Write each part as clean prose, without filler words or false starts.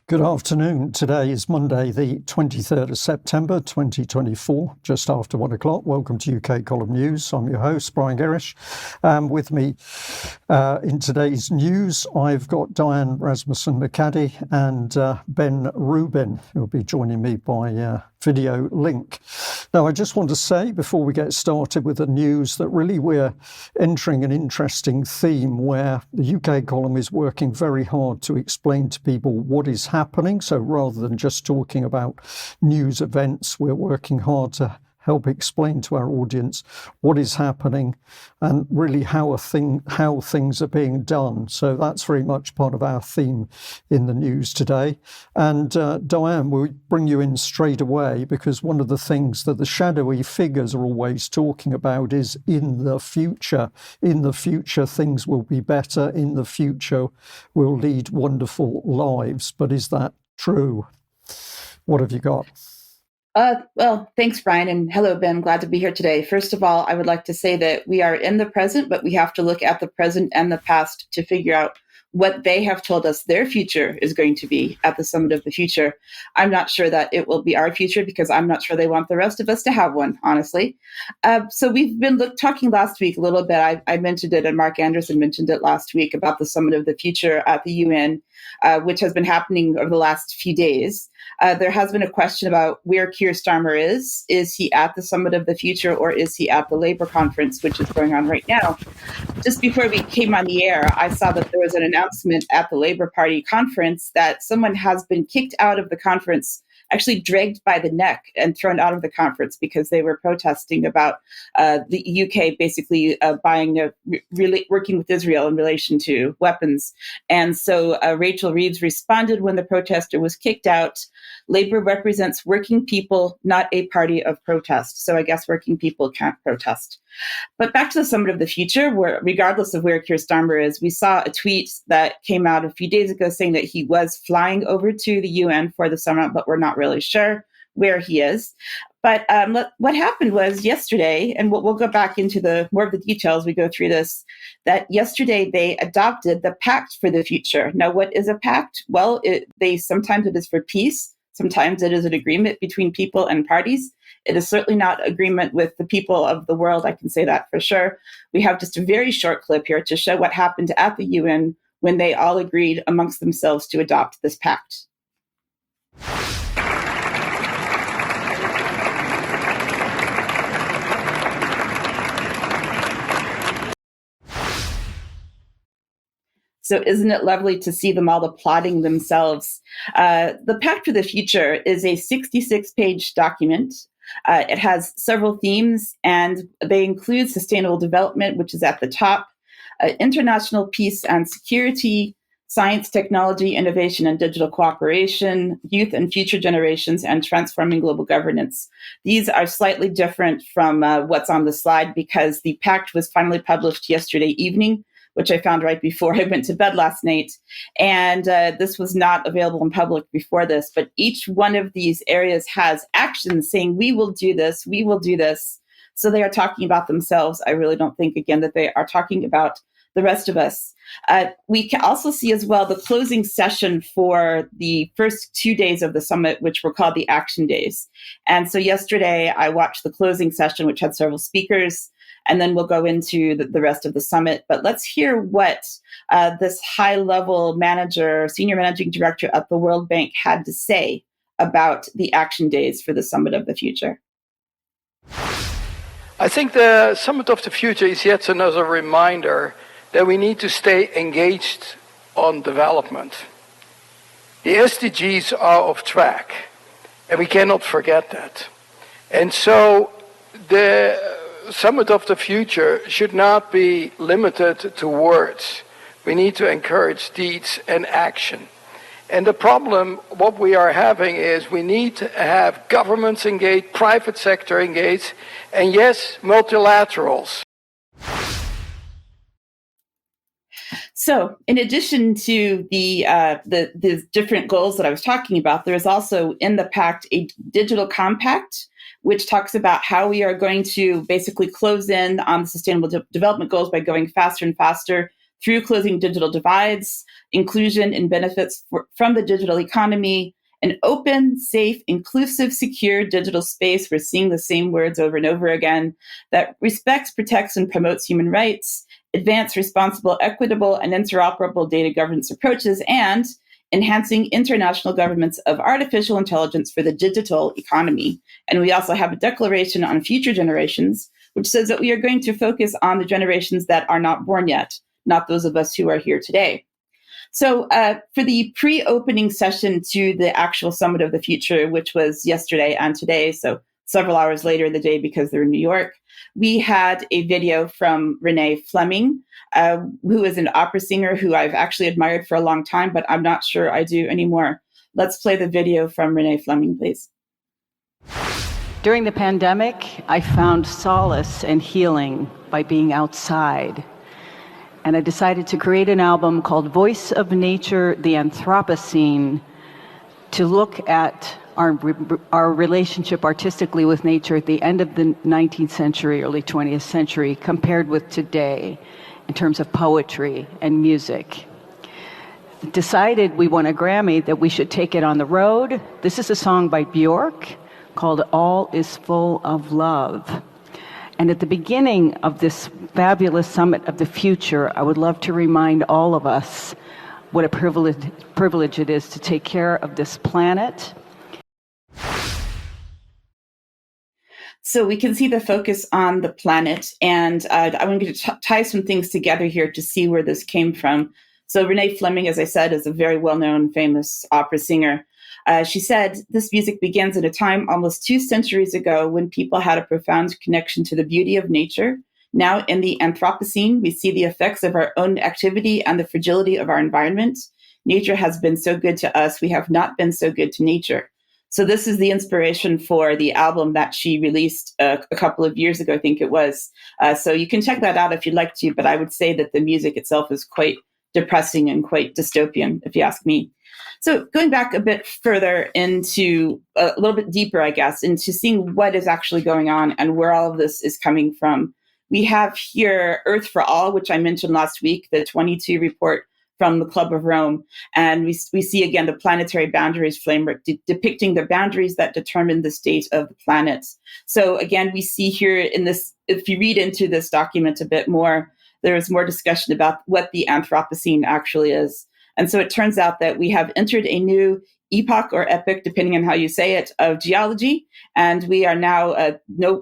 Good afternoon. Today is Monday, the 23rd of September, 2024, just after 1 o'clock. Welcome to UK Column News. I'm your host, Brian Gerrish. With me in today's news, I've got Diane, Rasmussen, McAdie, and Ben Rubin, who'll be joining me by video link. Now, I just want to say before we get started with the news that really we're entering an interesting theme where the UK column is working very hard to explain to people what is happening. So rather than just talking about news events, we're working hard to help explain to our audience what is happening and really how things are being done. So that's very much part of our theme in the news today. And Diane, we'll bring you in straight away because one of the things that the shadowy figures are always talking about is in the future. In the future, things will be better. In the future, we'll lead wonderful lives. But is that true? What have you got? Well, thanks, Brian, and hello, Ben. Glad to be here today. First of all, I would like to say that we are in the present, but we have to look at the present and the past to figure out what they have told us their future is going to be at the Summit of the Future. I'm not sure that it will be our future because I'm not sure they want the rest of us to have one, honestly. So we've been talking last week a little bit. I mentioned it, and Mark Anderson mentioned it last week about the Summit of the Future at the UN, which has been happening over the last few days. There has been a question about where Keir Starmer is. Is he at the Summit of the Future or is he at the Labour conference, which is going on right now? Just before we came on the air, I saw that there was an announcement at the Labour Party conference that someone has been kicked out of the conference, actually dragged by the neck and thrown out of the conference because they were protesting about the UK basically working with Israel in relation to weapons. And so Rachel Reeves responded when the protester was kicked out. Labour represents working people, not a party of protest. So I guess working people can't protest. But back to the Summit of the Future, where regardless of where Keir Starmer is, we saw a tweet that came out a few days ago saying that he was flying over to the UN for the summit, but we're not really sure where he is. But what happened was yesterday, and we'll go back into more of the details, we go through this, that yesterday they adopted the Pact for the Future. Now, what is a pact? Well, sometimes it is for peace. Sometimes it is an agreement between people and parties. It is certainly not agreement with the people of the world. I can say that for sure. We have just a very short clip here to show what happened at the UN when they all agreed amongst themselves to adopt this pact. So isn't it lovely to see them all applauding themselves? The Pact for the Future is a 66-page document. It has several themes, and they include sustainable development, which is at the top, international peace and security, science, technology, innovation, and digital cooperation, youth and future generations, and transforming global governance. These are slightly different from what's on the slide because the pact was finally published yesterday evening, which I found right before I went to bed last night. And this was not available in public before this, but each one of these areas has actions saying, we will do this, we will do this. So they are talking about themselves. I really don't think, again, that they are talking about the rest of us. We can also see as well the closing session for the first 2 days of the summit, which were called the Action Days. And so yesterday I watched the closing session, which had several speakers, and then we'll go into the rest of the summit. But let's hear what this high-level manager, senior managing director at the World Bank had to say about the Action Days for the Summit of the Future. I think the Summit of the Future is yet another reminder that we need to stay engaged on development. The SDGs are off track, and we cannot forget that. And so the Summit of the Future should not be limited to words. We need to encourage deeds and action. And the problem, what we are having is we need to have governments engaged, private sector engaged, and yes, multilaterals. So in addition to the different goals that I was talking about, there is also in the pact a digital compact, which talks about how we are going to basically close in on the sustainable development goals by going faster and faster through closing digital divides, inclusion and benefits from the digital economy, an open, safe, inclusive, secure digital space. We're seeing the same words over and over again, that respects, protects, and promotes human rights, advance responsible, equitable, and interoperable data governance approaches, and enhancing international governance of artificial intelligence for the digital economy. And we also have a declaration on future generations, which says that we are going to focus on the generations that are not born yet, not those of us who are here today. So for the pre-opening session to the actual Summit of the Future, which was yesterday and today, so several hours later in the day because they're in New York, we had a video from Renee Fleming, who is an opera singer who I've actually admired for a long time, but I'm not sure I do anymore. Let's play the video from Renee Fleming, please. During the pandemic, I found solace and healing by being outside. And I decided to create an album called Voice of Nature, the Anthropocene, to look at our relationship artistically with nature at the end of the 19th century, early 20th century, compared with today in terms of poetry and music. Decided we won a Grammy that we should take it on the road. This is a song by Bjork called All Is Full of Love. And at the beginning of this fabulous Summit of the Future, I would love to remind all of us what a privilege it is to take care of this planet. So we can see the focus on the planet, and I'm going to tie some things together here to see where this came from. So Renee Fleming, as I said, is a very well-known, famous opera singer. She said, this music begins at a time almost 2 centuries ago when people had a profound connection to the beauty of nature. Now in the Anthropocene, we see the effects of our own activity and the fragility of our environment. Nature has been so good to us, we have not been so good to nature. So this is the inspiration for the album that she released a couple of years ago, I think it was. So you can check that out if you'd like to, but I would say that the music itself is quite depressing and quite dystopian, if you ask me. So going back a bit further into a little bit deeper, I guess, into seeing what is actually going on and where all of this is coming from. We have here Earth for All, which I mentioned last week, the 22 report from the Club of Rome. And we see again the planetary boundaries framework depicting the boundaries that determine the state of the planet. So again, we see here in this, if you read into this document a bit more, there is more discussion about what the Anthropocene actually is. And so it turns out that we have entered a new epoch or epoch, depending on how you say it, of geology. And we are now,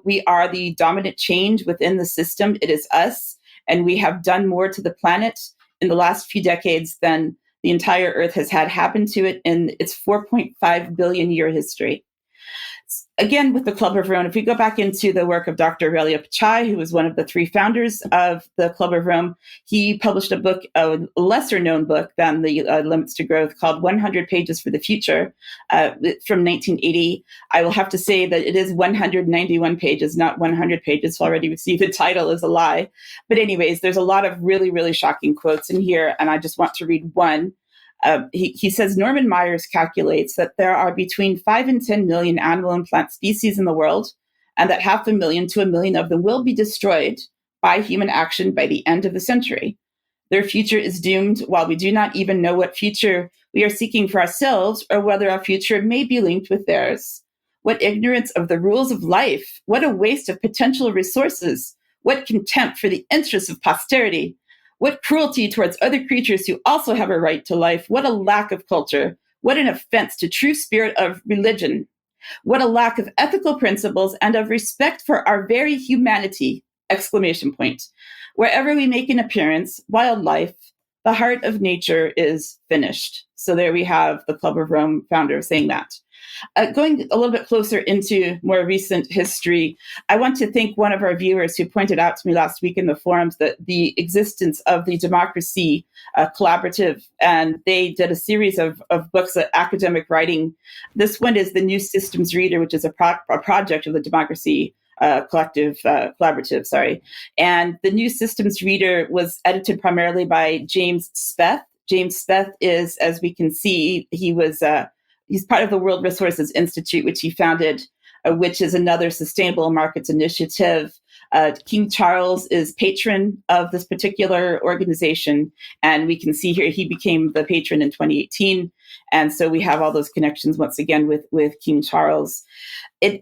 we are the dominant change within the system. It is us. And we have done more to the planet in the last few decades than the entire Earth has had happen to it in its 4.5 billion year history. Again, with the Club of Rome, if we go back into the work of Dr. Aurelio Pachai, who was one of the 3 founders of the Club of Rome, he published a book, a lesser known book than the Limits to Growth, called 100 Pages for the Future from 1980. I will have to say that it is 191 pages, not 100 pages. So already we see the title is a lie. But anyways, there's a lot of really, really shocking quotes in here, and I just want to read one. He says, Norman Myers calculates that there are between 5 and 10 million animal and plant species in the world, and that 500,000 to 1 million of them will be destroyed by human action by the end of the century. Their future is doomed, while we do not even know what future we are seeking for ourselves or whether our future may be linked with theirs. What ignorance of the rules of life! What a waste of potential resources! What contempt for the interests of posterity! What cruelty towards other creatures who also have a right to life. What a lack of culture. What an offense to true spirit of religion. What a lack of ethical principles and of respect for our very humanity. ! Wherever we make an appearance, wildlife, the heart of nature is finished. So there we have the Club of Rome founder saying that. Going a little bit closer into more recent history, I want to thank one of our viewers who pointed out to me last week in the forums that the existence of the Democracy Collaborative, and they did a series of books, academic writing. This one is the New Systems Reader, which is a project of the Democracy Collaborative. And the New Systems Reader was edited primarily by James Speth. James Speth is, as we can see, he's part of the World Resources Institute, which he founded, which is another sustainable markets initiative King Charles is patron of this particular organization, and we can see here he became the patron in 2018. And so we have all those connections once again with King Charles.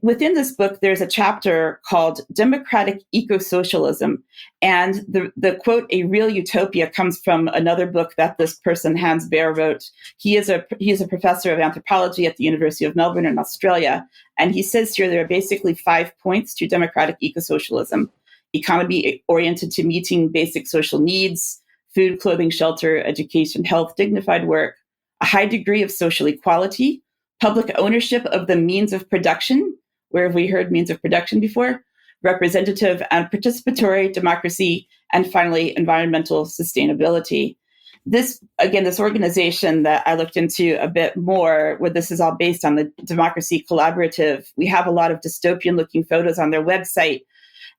Within this book, there's a chapter called Democratic Eco-Socialism. And the quote, "a real utopia," comes from another book that this person, Hans Baer, wrote. He is a professor of anthropology at the University of Melbourne in Australia. And he says here there are basically 5 points to democratic eco-socialism: economy oriented to meeting basic social needs, food, clothing, shelter, education, health, dignified work, a high degree of social equality, public ownership of the means of production. Where have we heard means of production before? Representative and participatory democracy, and finally, environmental sustainability. This organization that I looked into a bit more, where this is all based on the Democracy Collaborative, we have a lot of dystopian-looking photos on their website,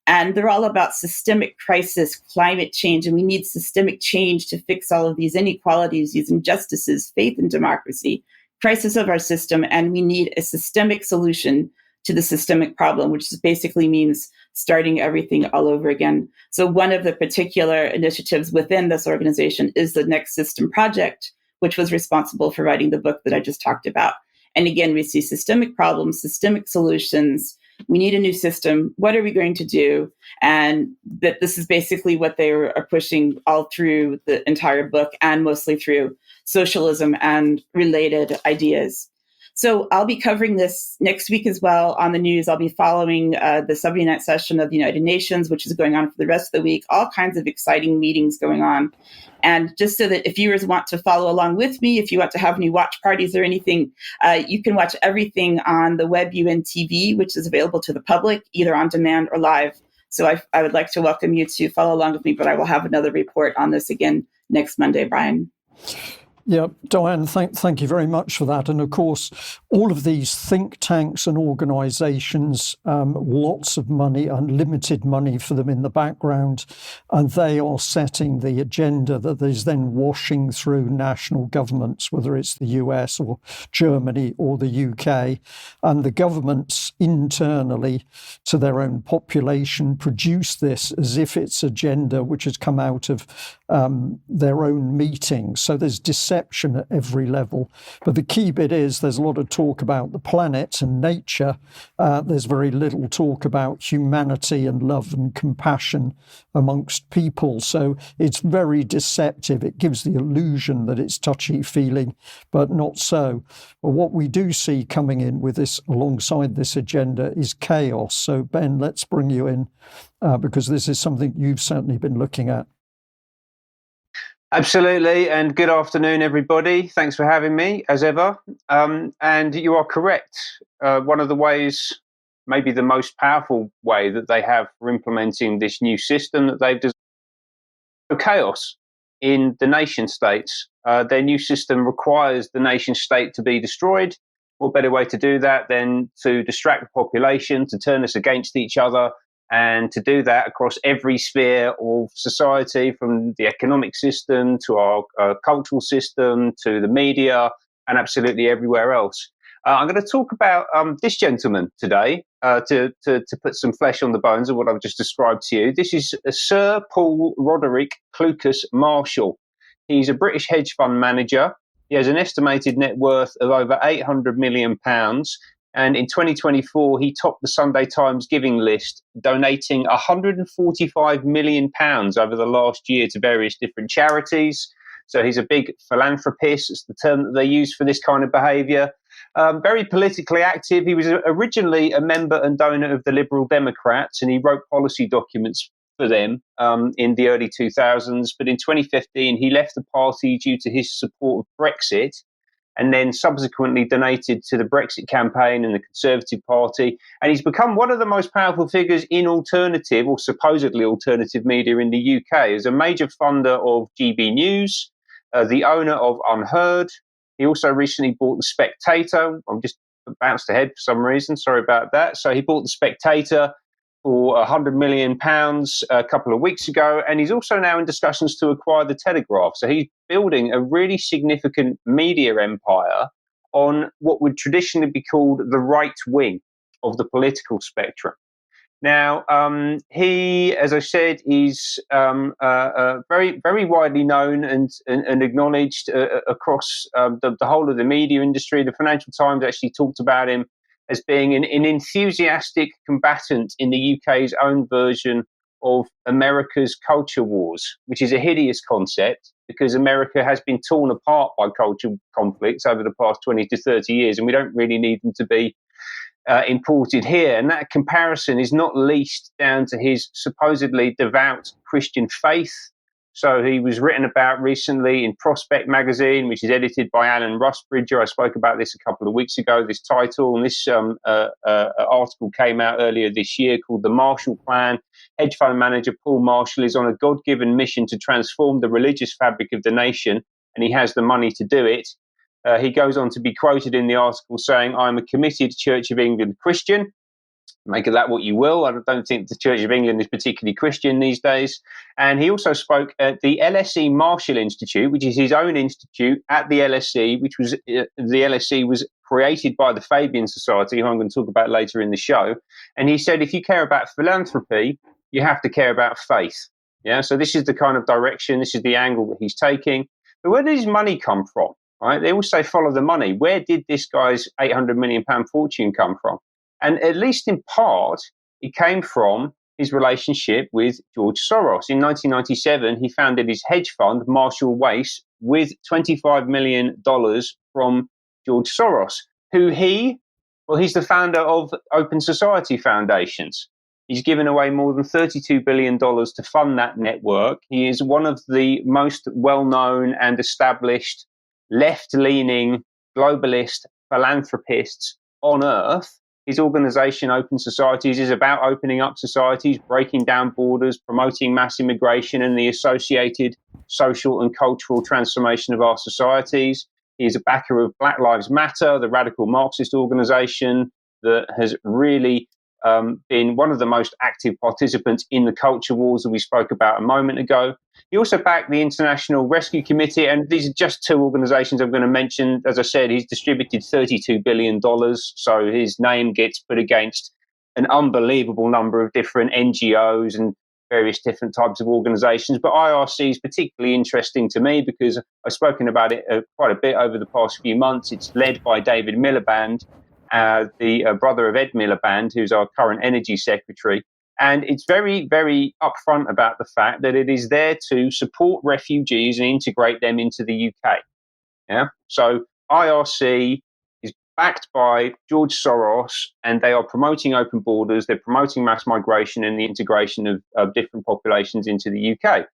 and they're all about systemic crisis, climate change, and we need systemic change to fix all of these inequalities, these injustices, faith in democracy, crisis of our system, and we need a systemic solution to the systemic problem, which basically means starting everything all over again. So one of the particular initiatives within this organization is the Next System Project, which was responsible for writing the book that I just talked about. And again, we see systemic problems, systemic solutions. We need a new system. What are we going to do? And that this is basically what they are pushing all through the entire book, and mostly through socialism and related ideas. So I'll be covering this next week as well on the news. I'll be following the 79th session of the United Nations, which is going on for the rest of the week. All kinds of exciting meetings going on. And just so that if viewers want to follow along with me, if you want to have any watch parties or anything, you can watch everything on the Web UN TV, which is available to the public, either on demand or live. So I would like to welcome you to follow along with me, but I will have another report on this again next Monday, Brian. Yeah, Diane, thank you very much for that. And of course, all of these think tanks and organisations, lots of money, unlimited money for them in the background, and they are setting the agenda that is then washing through national governments, whether it's the US or Germany or the UK. And the governments internally to their own population produce this as if it's agenda which has come out of their own meetings. So there's deception at every level. But the key bit is there's a lot of talk about the planet and nature. There's very little talk about humanity and love and compassion amongst people. So it's very deceptive. It gives the illusion that it's touchy-feeling, but not so. But what we do see coming in with this, alongside this agenda, is chaos. So Ben, let's bring you in because this is something you've certainly been looking at. Absolutely, and good afternoon, everybody. Thanks for having me, as ever. And you are correct. One of the ways, maybe the most powerful way that they have for implementing this new system that they've designed, chaos in the nation states. Their new system requires the nation state to be destroyed. What better way to do that than to distract the population, to turn us against each other, and to do that across every sphere of society, from the economic system to our cultural system to the media and absolutely everywhere else. I'm going to talk about this gentleman today to put some flesh on the bones of what I've just described to you. This is Sir Paul Roderick Lucas Marshall. He's a British hedge fund manager. He has an estimated net worth of over £800 million. And in 2024, he topped the Sunday Times giving list, donating £145 million over the last year to various different charities. So he's a big philanthropist. It's the term that they use for this kind of behaviour. Very politically active. He was originally a member and donor of the Liberal Democrats, and he wrote policy documents for them in the early 2000s. But in 2015, he left the party due to his support of Brexit, and then subsequently donated to the Brexit campaign and the Conservative Party. And he's become one of the most powerful figures in alternative, or supposedly alternative, media in the UK, as a major funder of GB News, the owner of Unheard. He also recently bought The Spectator. I'm just bounced ahead for some reason, sorry about that. So he bought The Spectator for £100 million a couple of weeks ago, and he's also now in discussions to acquire the Telegraph. So he's building a really significant media empire on what would traditionally be called the right wing of the political spectrum. Now, he, as I said, is very, very widely known and acknowledged across the whole of the media industry. The Financial Times actually talked about him as being an enthusiastic combatant in the UK's own version of America's culture wars, which is a hideous concept because America has been torn apart by cultural conflicts over the past 20 to 30 years, and we don't really need them to be imported here. And that comparison is not least down to his supposedly devout Christian faith. So he was written about recently in Prospect magazine, which is edited by Alan Rusbridger. I spoke about this a couple of weeks ago, this title. And this article came out earlier this year called The Marshall Plan. Hedge fund manager Paul Marshall is on a God-given mission to transform the religious fabric of the nation, and he has the money to do it. He goes on to be quoted in the article saying, "I'm a committed Church of England Christian." Make of that what you will. I don't think the Church of England is particularly Christian these days. And he also spoke at the LSE Marshall Institute, which is his own institute at the LSE, which was the LSE was created by the Fabian Society, who I'm going to talk about later in the show. And he said, if you care about philanthropy, you have to care about faith. Yeah. So this is the kind of direction, this is the angle that he's taking. But where does his money come from? Right? They all say follow the money. Where did this guy's £800 million fortune come from? And at least in part, it came from his relationship with George Soros. In 1997, he founded his hedge fund, Marshall Wace, with $25 million from George Soros, who he's the founder of Open Society Foundations. He's given away more than $32 billion to fund that network. He is one of the most well-known and established left-leaning globalist philanthropists on earth. His organization, Open Societies, is about opening up societies, breaking down borders, promoting mass immigration and the associated social and cultural transformation of our societies. He is a backer of Black Lives Matter, the radical Marxist organization that has really been one of the most active participants in the culture wars that we spoke about a moment ago. He also backed the International Rescue Committee, and these are just two organizations I'm going to mention. As I said, he's distributed $32 billion, so his name gets put against an unbelievable number of different NGOs and various different types of organizations. But IRC is particularly interesting to me because I've spoken about it quite a bit over the past few months. It's led by David Miliband, the brother of Ed Miliband, who's our current energy secretary. And it's very, very upfront about the fact that it is there to support refugees and integrate them into the UK. Yeah. So IRC is backed by George Soros, and they are promoting open borders. They're promoting mass migration and the integration of different populations into the UK.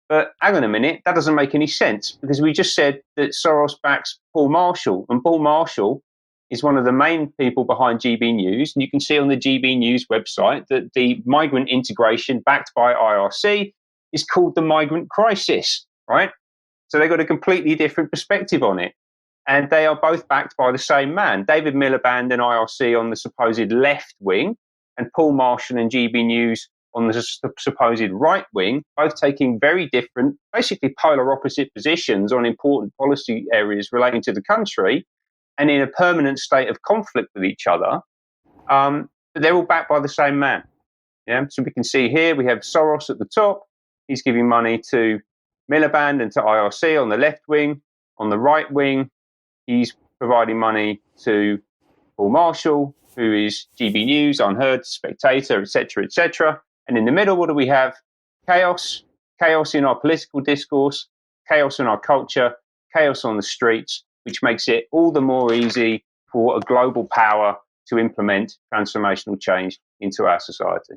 But hang on a minute, that doesn't make any sense because we just said that Soros backs Paul Marshall, and Paul Marshall is one of the main people behind GB News. And you can see on the GB News website that the migrant integration backed by IRC is called the migrant crisis, right? So they've got a completely different perspective on it. And they are both backed by the same man, David Miliband and IRC on the supposed left wing, and Paul Marshall and GB News on the supposed right wing, both taking very different, basically polar opposite positions on important policy areas relating to the country, and in a permanent state of conflict with each other, but they're all backed by the same man. Yeah, so we can see here we have Soros at the top. He's giving money to Miliband and to IRC on the left wing. On the right wing, he's providing money to Paul Marshall, who is GB News, Unheard, Spectator, etc., etc. And in the middle, what do we have? Chaos, chaos in our political discourse, chaos in our culture, chaos on the streets, which makes it all the more easy for a global power to implement transformational change into our society.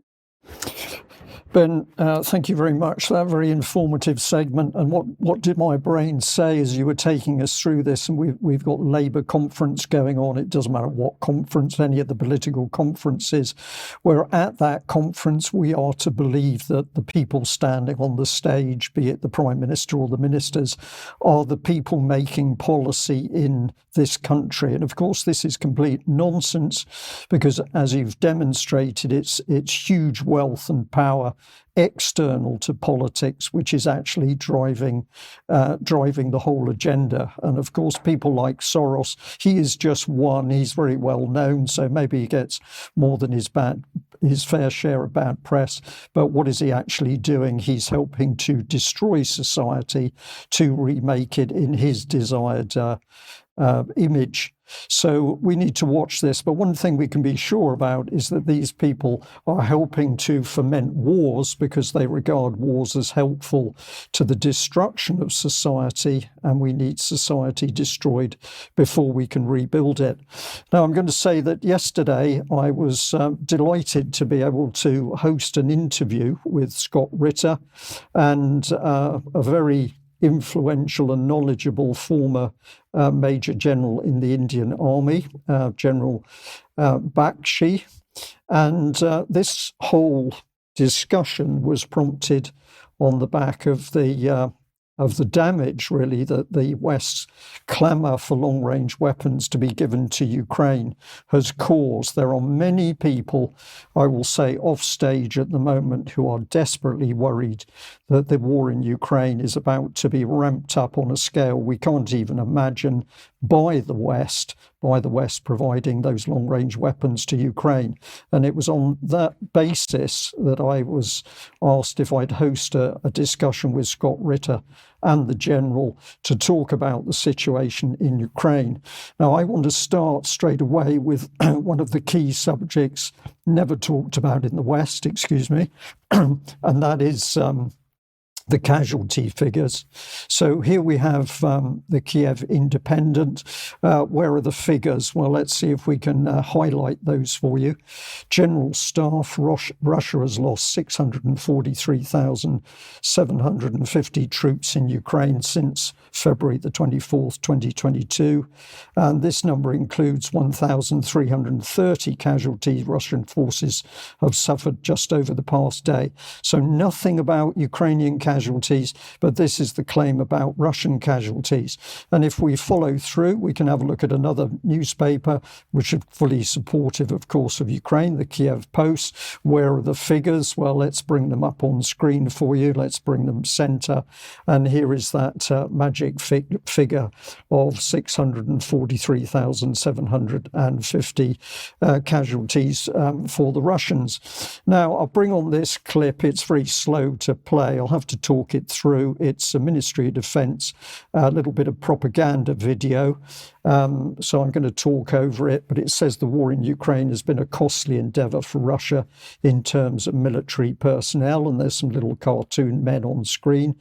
Ben, thank you very much. That very informative segment. And what did my brain say as you were taking us through this? And we've got Labour conference going on. It doesn't matter what conference, any of the political conferences. Where at that conference, we are to believe that the people standing on the stage, be it the Prime Minister or the ministers, are the people making policy in this country. And of course, this is complete nonsense because, as you've demonstrated, it's huge wealth and power external to politics, which is actually driving the whole agenda. And of course, people like Soros, he is just one. He's very well known, so maybe he gets more than his his fair share of bad press, but what is he actually doing? He's helping to destroy society to remake it in his desired image. So we need to watch this. But one thing we can be sure about is that these people are helping to foment wars because they regard wars as helpful to the destruction of society, and we need society destroyed before we can rebuild it. Now, I'm going to say that yesterday I was delighted to be able to host an interview with Scott Ritter and a very influential and knowledgeable former Major General in the Indian Army, General Bakshi. And this whole discussion was prompted on the back of the damage, really, that the West's clamour for long-range weapons to be given to Ukraine has caused. There are many people, I will say, off stage at the moment who are desperately worried that the war in Ukraine is about to be ramped up on a scale we can't even imagine by the West providing those long-range weapons to Ukraine. And it was on that basis that I was asked if I'd host a discussion with Scott Ritter and the General to talk about the situation in Ukraine. Now, I want to start straight away with one of the key subjects never talked about in the West, and that is the casualty figures. So here we have the Kiev Independent. Where are the figures? Well, let's see if we can highlight those for you. General Staff, Russia has lost 643,750 troops in Ukraine since February the 24th, 2022. And this number includes 1,330 casualties Russian forces have suffered just over the past day. So nothing about Ukrainian casualties, but this is the claim about Russian casualties. And if we follow through, we can have a look at another newspaper, which is fully supportive, of course, of Ukraine, the Kiev Post. Where are the figures? Well, let's bring them up on screen for you. Let's bring them center. And here is that magic figure of 643,750 casualties for the Russians. Now, I'll bring on this clip. It's very slow to play. I'll have to talk it through. It's a Ministry of Defense, a little bit of propaganda video. So I'm going to talk over it, but it says the war in Ukraine has been a costly endeavour for Russia in terms of military personnel, and there's some little cartoon men on screen.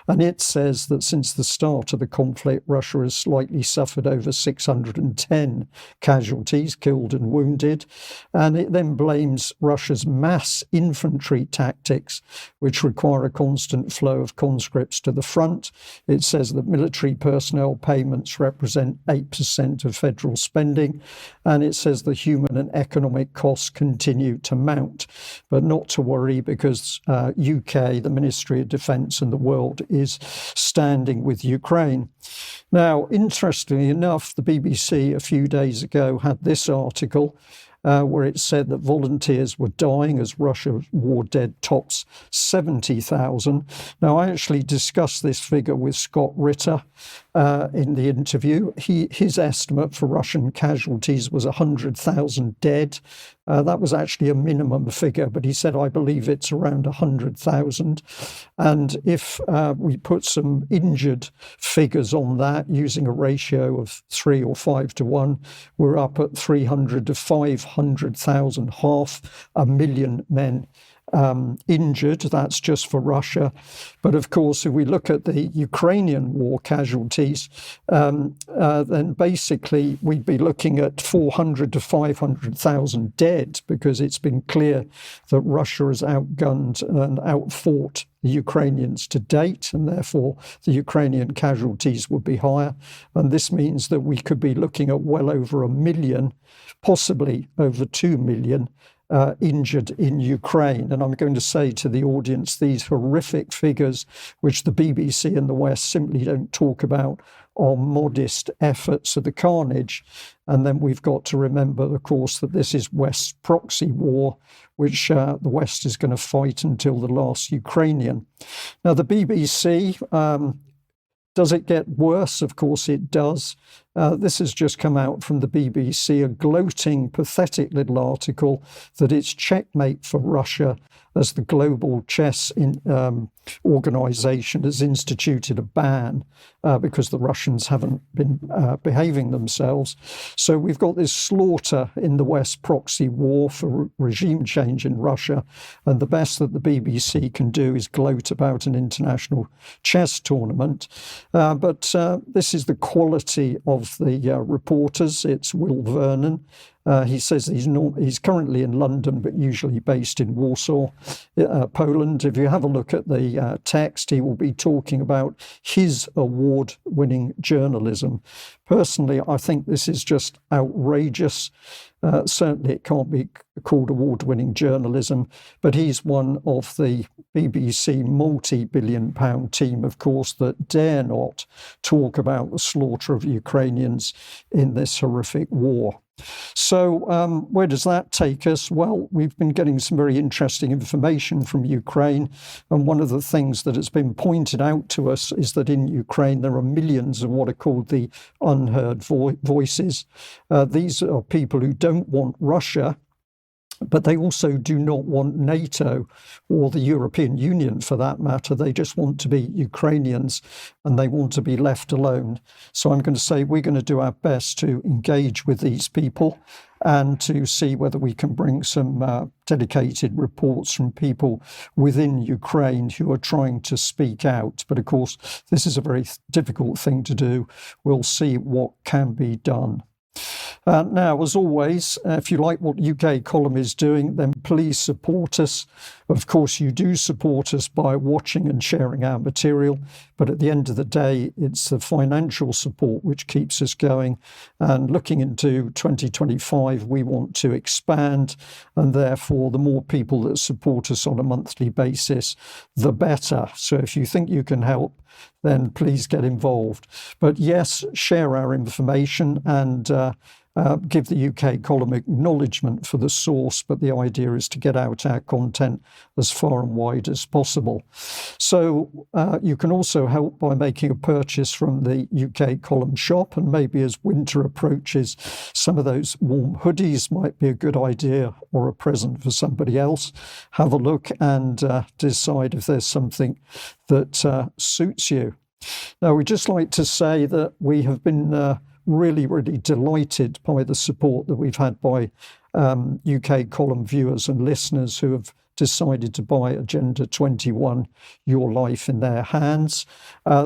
And it says that since the start of the conflict, Russia has slightly suffered over 610 casualties, killed and wounded. And it then blames Russia's mass infantry tactics, which require a constant flow of conscripts to the front. It says that military personnel payments represent 8% of federal spending, and it says the human and economic costs continue to mount. But not to worry, because UK, the Ministry of Defence, and the world is standing with Ukraine. Now, interestingly enough, the BBC a few days ago had this article where it said that volunteers were dying as Russia's war dead tops 70,000. Now, I actually discussed this figure with Scott Ritter in the interview. His estimate for Russian casualties was 100,000 dead. That was actually a minimum figure, but he said, I believe it's around 100,000. And if we put some injured figures on that, using a ratio of 3 or 5 to 1, we're up at 300 to 500,000, 500,000 men injured. That's just for Russia. But of course, if we look at the Ukrainian war casualties, then basically we'd be looking at 400 to 500,000 dead, because it's been clear that Russia has outgunned and outfought the Ukrainians to date, and therefore the Ukrainian casualties would be higher. And this means that we could be looking at well over 1 million, possibly over 2 million injured in Ukraine. And I'm going to say to the audience, these horrific figures, which the BBC and the West simply don't talk about, are modest efforts of the carnage. And then we've got to remember, of course, that this is West's proxy war, which the West is going to fight until the last Ukrainian. Now, the BBC, does it get worse? Of course it does. This has just come out from the BBC, a gloating, pathetic little article that it's checkmate for Russia as the global chess organization has instituted a ban because the Russians haven't been behaving themselves. So we've got this slaughter in the West, proxy war for regime change in Russia, and the best that the BBC can do is gloat about an international chess tournament. But this is the quality of the reporters. It's Will Vernon. He says he's currently in London, but usually based in Warsaw, Poland. If you have a look at the text, he will be talking about his award-winning journalism. Personally, I think this is just outrageous. Certainly it can't be called award-winning journalism, but he's one of the BBC multi-billion-pound team, of course, that dare not talk about the slaughter of Ukrainians in this horrific war. So where does that take us? Well, we've been getting some very interesting information from Ukraine. And one of the things that has been pointed out to us is that in Ukraine, there are millions of what are called the unheard voices. These are people who don't want Russia, but they also do not want NATO or the European Union for that matter. They just want to be Ukrainians and they want to be left alone. So I'm going to say we're going to do our best to engage with these people and to see whether we can bring some dedicated reports from people within Ukraine who are trying to speak out. But of course, this is a very difficult thing to do. We'll see what can be done. Now, as always, if you like what UK Column is doing, then please support us. Of course, you do support us by watching and sharing our material, but at the end of the day, it's the financial support which keeps us going. And looking into 2025, we want to expand, and therefore, the more people that support us on a monthly basis, the better. So if you think you can help, then please get involved. But yes, share our information and give the UK Column acknowledgement for the source, but the idea is to get out our content as far and wide as possible. So you can also help by making a purchase from the UK Column shop, and maybe as winter approaches, some of those warm hoodies might be a good idea or a present for somebody else. Have a look and decide if there's something that suits you. Now, we'd just like to say that we have been really, really delighted by the support that we've had by UK Column viewers and listeners who have decided to buy Agenda 21, Your Life in Their Hands.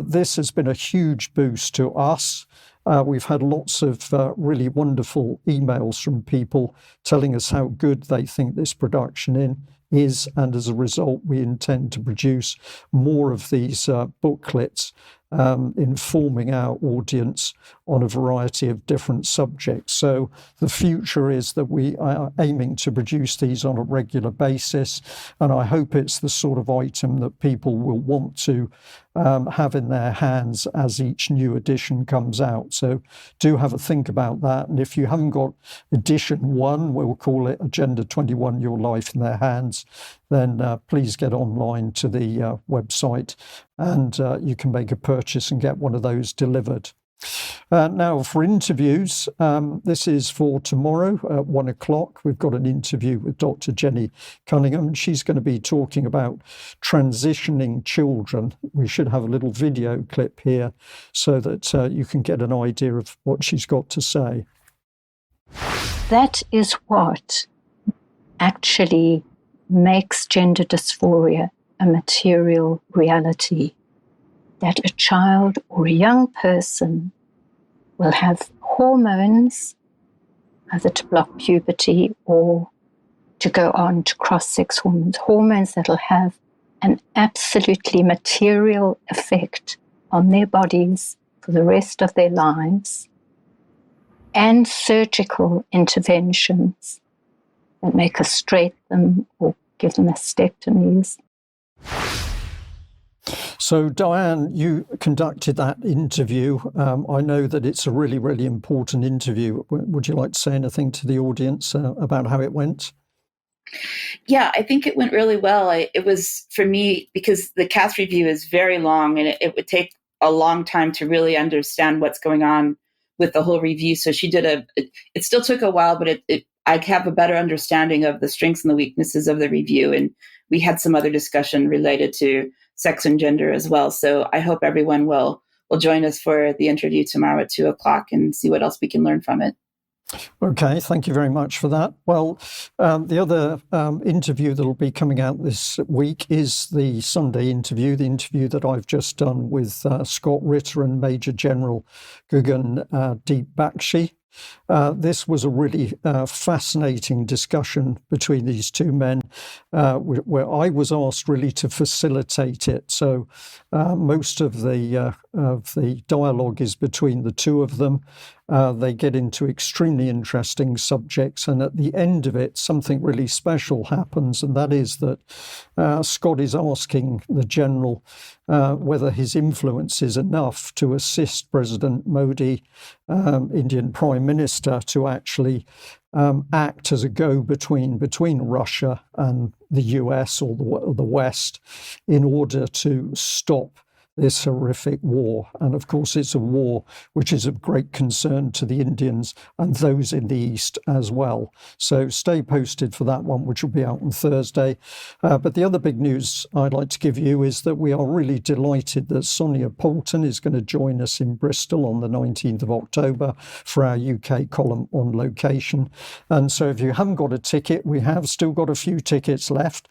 This has been a huge boost to us. We've had lots of really wonderful emails from people telling us how good they think this production is, and as a result, we intend to produce more of these booklets informing our audience on a variety of different subjects. So the future is that we are aiming to produce these on a regular basis, and I hope it's the sort of item that people will want to have in their hands as each new edition comes out. So do have a think about that. And if you haven't got edition 1, we'll call it Agenda 21, Your Life in Their Hands, then please get online to the website and you can make a purchase and get one of those delivered. Now, for interviews, this is for tomorrow at 1 o'clock. We've got an interview with Dr. Jenny Cunningham. She's going to be talking about transitioning children. We should have a little video clip here so that you can get an idea of what she's got to say. That is what actually makes gender dysphoria a material reality. That a child or a young person will have hormones, either to block puberty or to go on to cross-sex hormones that will have an absolutely material effect on their bodies for the rest of their lives, and surgical interventions that make us straight them or give them mastectomies. So, Diane, you conducted that interview. I know that it's a really, really important interview. Would you like to say anything to the audience about how it went? Yeah, I think it went really well. It was, for me, because the cast review is very long and it would take a long time to really understand what's going on with the whole review. So she did it still took a while, but I have a better understanding of the strengths and the weaknesses of the review. And we had some other discussion related to sex and gender as well. So I hope everyone will join us for the interview tomorrow at 2:00 and see what else we can learn from it. Okay, thank you very much for that. Well, the other interview that will be coming out this week is the Sunday interview, the interview that I've just done with Scott Ritter and Major General Gagan Deep Bakshi. This was a really fascinating discussion between these two men, where I was asked really to facilitate it. So most of the dialogue is between the two of them. They get into extremely interesting subjects, and at the end of it, something really special happens, and that is that Scott is asking the general whether his influence is enough to assist President Modi, Indian Prime Minister, to actually act as a go-between between Russia and the US or the West in order to stop this horrific war. And of course, it's a war which is of great concern to the Indians and those in the East as well. So stay posted for that one, which will be out on Thursday. But the other big news I'd like to give you is that we are really delighted that Sonia Poulton is going to join us in Bristol on the 19th of October for our UK column on location. And so if you haven't got a ticket, we have still got a few tickets left.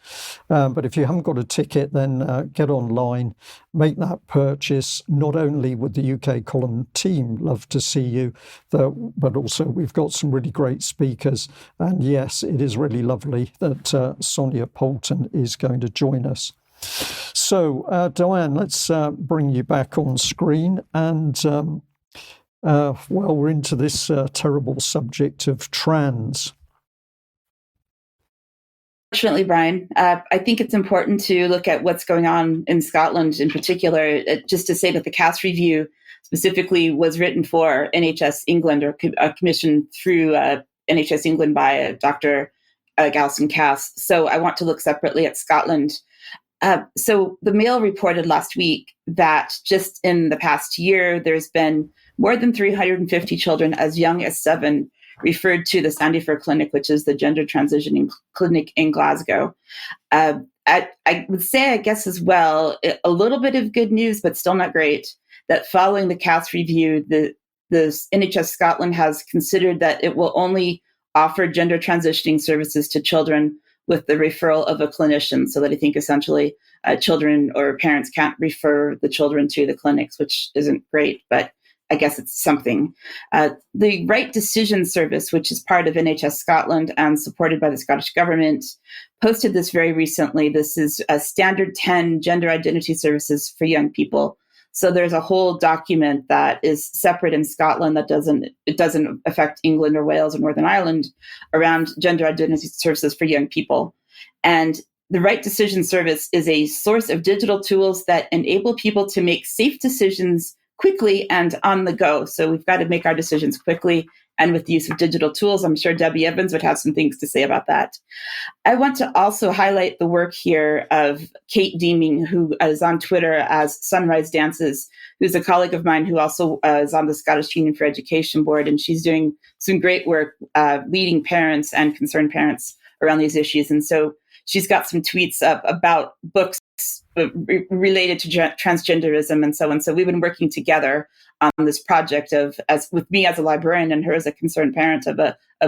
But if you haven't got a ticket, then get online, make that purchase. Not only would the UK column team love to see you, but also we've got some really great speakers. And yes, it is really lovely that Sonia Poulton is going to join us. So, Diane, let's bring you back on screen. And, well, we're into this terrible subject of trans. Fortunately, Brian, I think it's important to look at what's going on in Scotland in particular, just to say that the Cass review specifically was written for NHS England, or a commission through NHS England by Dr. Galson Cass. So I want to look separately at Scotland. So the Mail reported last week that just in the past year, there's been more than 350 children as young as 7 referred to the Sandyford Clinic, which is the gender transitioning clinic in Glasgow. I would say, I guess as well, a little bit of good news, but still not great, that following the Cass review, the NHS Scotland has considered that it will only offer gender transitioning services to children with the referral of a clinician, so that I think essentially children or parents can't refer the children to the clinics, which isn't great, but I guess it's something. The Right Decision Service, which is part of NHS Scotland and supported by the Scottish Government, posted this very recently. This is a Standard 10 gender identity services for young people. So there's a whole document that is separate in Scotland that doesn't affect England or Wales or Northern Ireland around gender identity services for young people. And the Right Decision Service is a source of digital tools that enable people to make safe decisions quickly and on the go. So we've got to make our decisions quickly and with the use of digital tools. I'm sure Debbie Evans would have some things to say about that. I want to also highlight the work here of Kate Deeming, who is on Twitter as Sunrise Dances, who's a colleague of mine who also is on the Scottish Union for Education Board. And she's doing some great work leading parents and concerned parents around these issues. And so she's got some tweets up about books related to transgenderism and so on. So we've been working together on this project with me as a librarian and her as a concerned parent of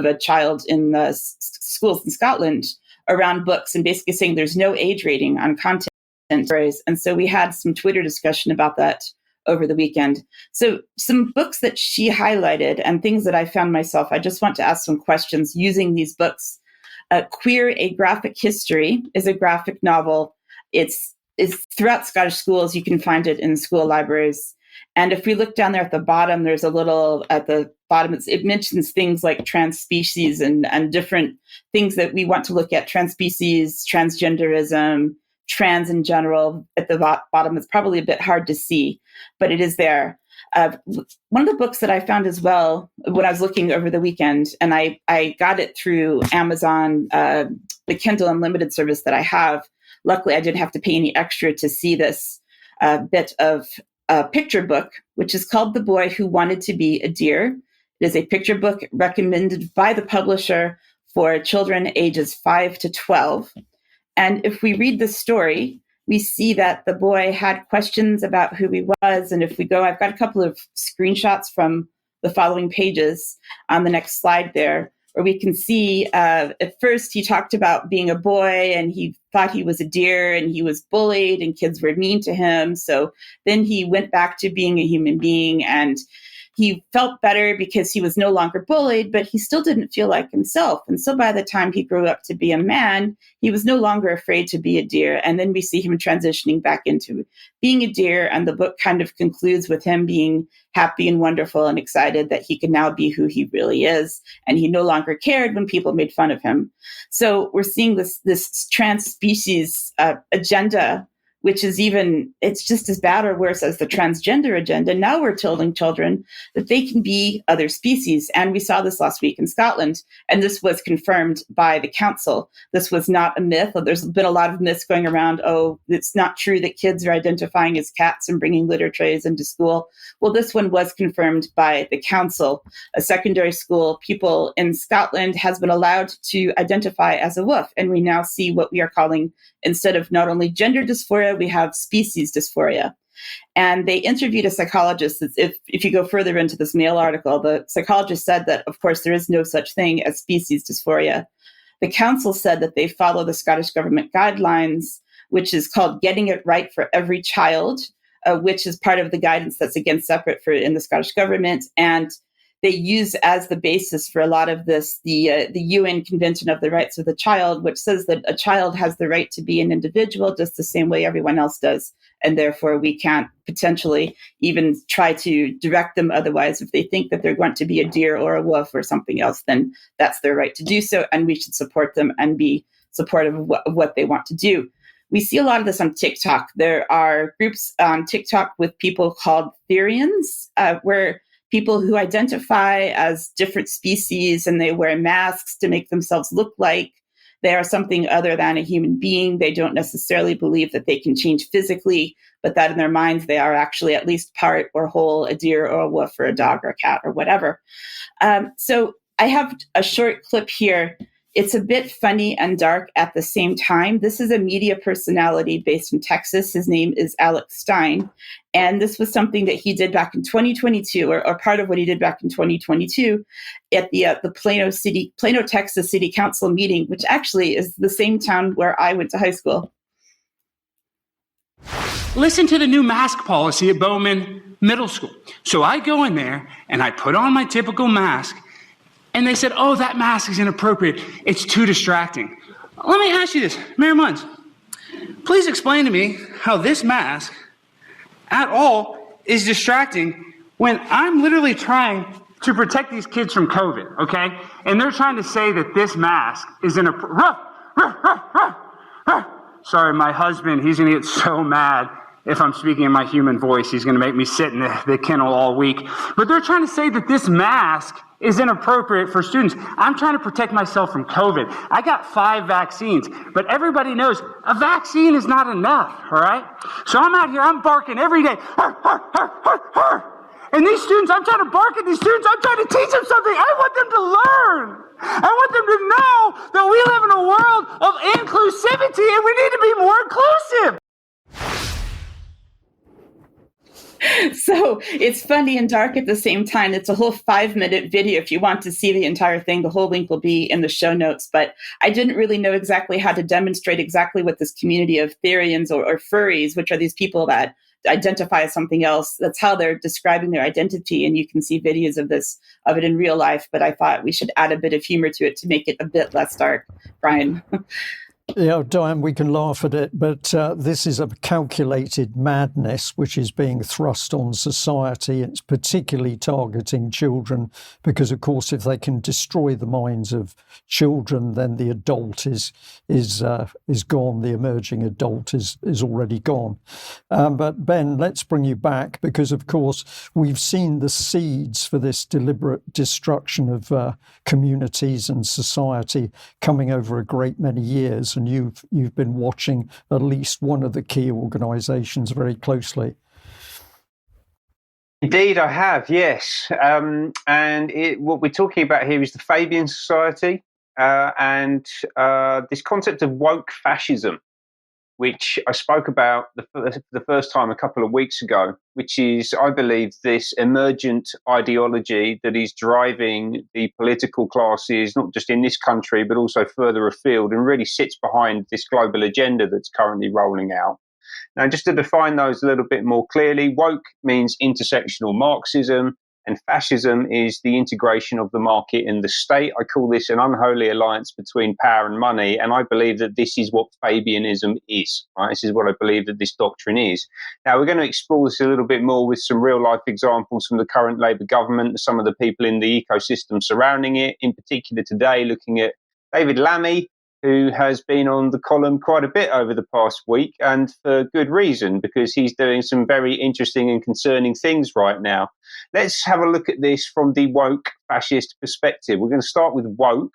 a child in the schools in Scotland around books, and basically saying there's no age rating on content. And so we had some Twitter discussion about that over the weekend. So some books that she highlighted and things that I found myself, I just want to ask some questions using these books. Queer, A Graphic History is a graphic novel. It's throughout Scottish schools. You can find it in school libraries. And if we look down there at the bottom, there's a little, at the bottom, it mentions things like trans species and different things that we want to look at: trans species, transgenderism, trans in general. At the bottom, it's probably a bit hard to see, but it is there. One of the books that I found as well when I was looking over the weekend, and I got it through Amazon, the Kindle Unlimited service that I have. Luckily, I didn't have to pay any extra to see this bit of a picture book, which is called The Boy Who Wanted to Be a Deer. It is a picture book recommended by the publisher for children ages 5 to 12. And if we read the story, we see that the boy had questions about who he was. And if we go, I've got a couple of screenshots from the following pages on the next slide there, where we can see at first he talked about being a boy and he thought he was a deer and he was bullied and kids were mean to him. So then he went back to being a human being and he felt better because he was no longer bullied, but he still didn't feel like himself. And so by the time he grew up to be a man, he was no longer afraid to be a deer. And then we see him transitioning back into being a deer. And the book kind of concludes with him being happy and wonderful and excited that he can now be who he really is. And he no longer cared when people made fun of him. So we're seeing this trans species agenda, which is it's just as bad or worse as the transgender agenda. Now we're telling children that they can be other species. And we saw this last week in Scotland, and this was confirmed by the council. This was not a myth. There's been a lot of myths going around. Oh, it's not true that kids are identifying as cats and bringing litter trays into school. Well, this one was confirmed by the council. A secondary school pupil in Scotland has been allowed to identify as a wolf. And we now see what we are calling, instead of not only gender dysphoria, we have species dysphoria. And they interviewed a psychologist. If you go further into this Mail article, the psychologist said that, of course, there is no such thing as species dysphoria. The council said that they follow the Scottish government guidelines, which is called Getting It Right for Every Child, which is part of the guidance that's again separate in the Scottish government. And they use as the basis for a lot of this the UN Convention of the Rights of the Child, which says that a child has the right to be an individual just the same way everyone else does. And therefore, we can't potentially even try to direct them otherwise. If they think that they're going to be a deer or a wolf or something else, then that's their right to do so. And we should support them and be supportive of what they want to do. We see a lot of this on TikTok. There are groups on TikTok with people called Therians, where people who identify as different species and they wear masks to make themselves look like they are something other than a human being. They don't necessarily believe that they can change physically, but that in their minds they are actually at least part or whole a deer or a wolf or a dog or a cat or whatever. So I have a short clip here. It's a bit funny and dark at the same time. This is a media personality based in Texas. His name is Alex Stein. And this was something that he did back in 2022, or part of what he did back in 2022 at the Plano, Texas City Council meeting, which actually is the same town where I went to high school. Listen to the new mask policy at Bowman Middle School. So I go in there and I put on my typical mask, and they said, oh, that mask is inappropriate. It's too distracting. Let me ask you this, Mayor Munz, please explain to me how this mask at all is distracting when I'm literally trying to protect these kids from COVID, okay? And they're trying to say that this mask is inappropriate. Sorry, my husband, he's gonna get so mad if I'm speaking in my human voice. He's gonna make me sit in the kennel all week. But they're trying to say that this mask is inappropriate for students. I'm trying to protect myself from COVID. I got 5 vaccines, but everybody knows a vaccine is not enough, all right? So I'm out here, I'm barking every day. And these students, I'm trying to bark at these students, I'm trying to teach them something. I want them to learn. I want them to know that we live in a world of inclusivity and we need to be more inclusive. So it's funny and dark at the same time. It's a whole 5-minute video. If you want to see the entire thing, the whole link will be in the show notes. But I didn't really know exactly how to demonstrate exactly what this community of Therians or furries, which are these people that identify as something else. That's how they're describing their identity. And you can see videos of it in real life. But I thought we should add a bit of humor to it to make it a bit less dark. Brian. Yeah, Diane, we can laugh at it, but this is a calculated madness which is being thrust on society. It's particularly targeting children because, of course, if they can destroy the minds of children, then the adult is gone. The emerging adult is already gone. But Ben, let's bring you back because, of course, we've seen the seeds for this deliberate destruction of communities and society coming over a great many years. And you've been watching at least one of the key organisations very closely. Indeed, I have, yes. What we're talking about here is the Fabian Society and this concept of woke fascism, which I spoke about the first time a couple of weeks ago, which is, I believe, this emergent ideology that is driving the political classes, not just in this country, but also further afield, and really sits behind this global agenda that's currently rolling out. Now, just to define those a little bit more clearly, woke means intersectional Marxism, and fascism is the integration of the market and the state. I call this an unholy alliance between power and money, and I believe that this is what Fabianism is. Right? This is what I believe that this doctrine is. Now, we're going to explore this a little bit more with some real-life examples from the current Labour government, some of the people in the ecosystem surrounding it, in particular today looking at David Lammy, who has been on the column quite a bit over the past week, and for good reason, because he's doing some very interesting and concerning things right now. Let's have a look at this from the woke fascist perspective. We're going to start with woke,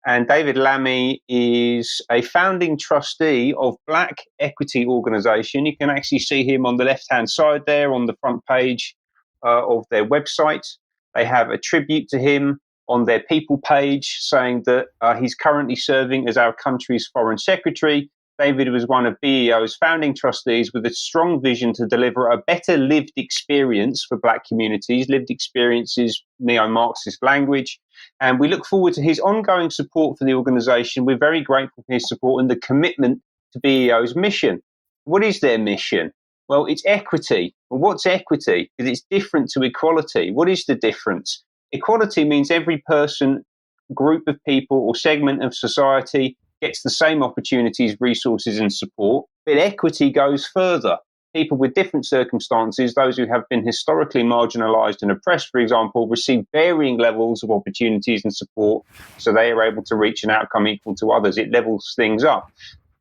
and David Lammy is a founding trustee of Black Equity Organisation. You can actually see him on the left-hand side there on the front page of their website. They have a tribute to him on their people page, saying that he's currently serving as our country's foreign secretary. David was one of BEO's founding trustees with a strong vision to deliver a better lived experience for Black communities. Lived experience is neo-Marxist language. And we look forward to his ongoing support for the organisation. We're very grateful for his support and the commitment to BEO's mission. What is their mission? Well, it's equity. Well, what's equity? Because it's different to equality. What is the difference? Equality means every person, group of people, or segment of society gets the same opportunities, resources, and support. But equity goes further. People with different circumstances, those who have been historically marginalised and oppressed, for example, receive varying levels of opportunities and support, so they are able to reach an outcome equal to others. It levels things up.